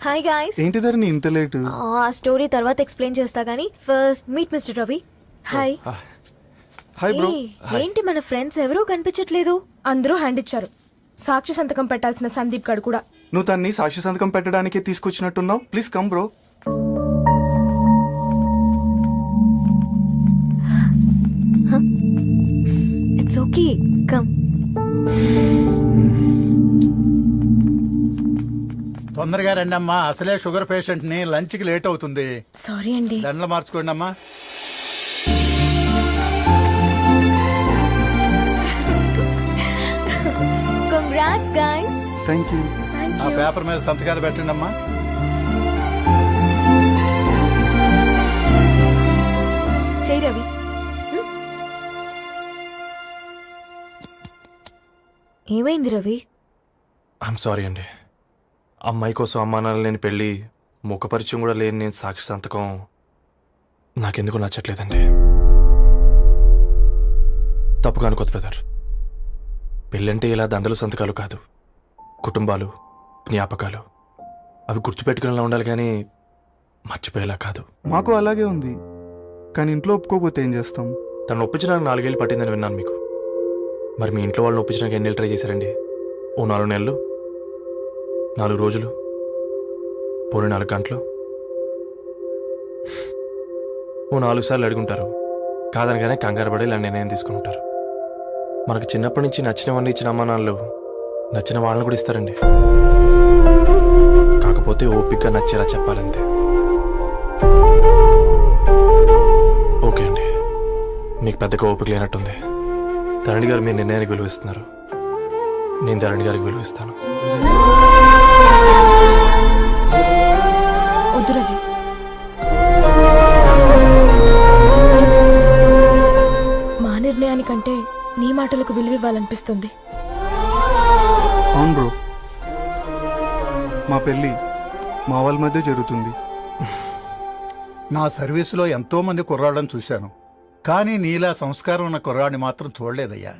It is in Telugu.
Hi guys. ఏంటి ధరణి ఇంత లేటు? ఆ స్టోరీ తర్వాత ఎక్స్ప్లెయిన్ చేస్తా గానీ first meet mister Ravi. Hi. Hi bro. ఏంటి మన ఫ్రెండ్స్ ఎవరూ కనిపించట్లేదు? అందరూ హ్యాండ్ ఇచ్చారు. సాక్షి సంతకం పెట్టాల్సిన సందీప్ గడు కూడా. నువ్వు తన్ని సాక్షి సంతకం పెట్టడానికే తీసుకొచ్చినట్టున్నావు. Please come bro. It's okay, come. తొందరగా రండి అమ్మా, అసలే షుగర్ పేషెంట్ ని, లంచ్ కి లేట్ అవుతుంది. సారీ అండి. దండలు మార్చుకోండి అమ్మా. Congrats guys. Thank you. ఆ పేపర్ మీద సంతకాలు పెట్టండి అమ్మా. చెయ్ రవి. ఏమైంది రవి? ఐఎమ్ సారీ అండి. అమ్మాయి కోసం అమ్మానాలు లేని పెళ్ళి, ముఖపరిచయం కూడా లేని నేను సాక్షి సంతకం నాకెందుకు నచ్చట్లేదండి. తప్పుగా అనుకోదు బ్రదర్. పెళ్ళంటే ఇలా దండలు సంతకాలు కాదు, కుటుంబాలు, జ్ఞాపకాలు. అవి గుర్తుపెట్టుకునేలా ఉండాలి కానీ మర్చిపోయేలా కాదు. మాకు అలాగే ఉంది, కానీ ఇంట్లో ఒప్పుకోకపోతే ఏం చేస్తాం? తను ఒప్పించడానికి 4 ఏళ్ళు పట్టిందని విన్నాను మీకు. మరి మీ ఇంట్లో వాళ్ళని ఒప్పించడానికి ఎన్ని ఏళ్ళు ట్రై చేశారండి? ఓ 4 నెలలు, 4 రోజులు, పోనీ 4 గంటలు, ఓ 4 సార్లు అడుగుంటారు. కాదనగానే కంగారు పడి ఇలా నిర్ణయం తీసుకుని ఉంటారు. మనకు చిన్నప్పటి నుంచి నచ్చినవన్నీ ఇచ్చిన అమ్మానాళ్ళు నచ్చిన వాళ్ళని కూడా ఇస్తారండి. కాకపోతే ఓపికగా నచ్చేలా చెప్పాలంతే. ఓకే అండి, మీకు పెద్దగా ఓపిక లేనట్టుంది. ధరణి గారు మీ నిర్ణయానికి విలువిస్తున్నారు, నేను ధరణి గారికి విలువిస్తాను. వద్దు రవి. మా నిర్ణయానికంటే నీ మాటలకు విలువివ్వాలనిపిస్తుంది. అవును బ్రో, మా పెళ్ళి మా వాళ్ళ మధ్య జరుగుతుంది. నా సర్వీసులో ఎంతో మంది కుర్రాళ్ళని చూశాను, కానీ నీలా సంస్కారం ఉన్న కుర్రాడిని మాత్రం చూడలేదయ్యా.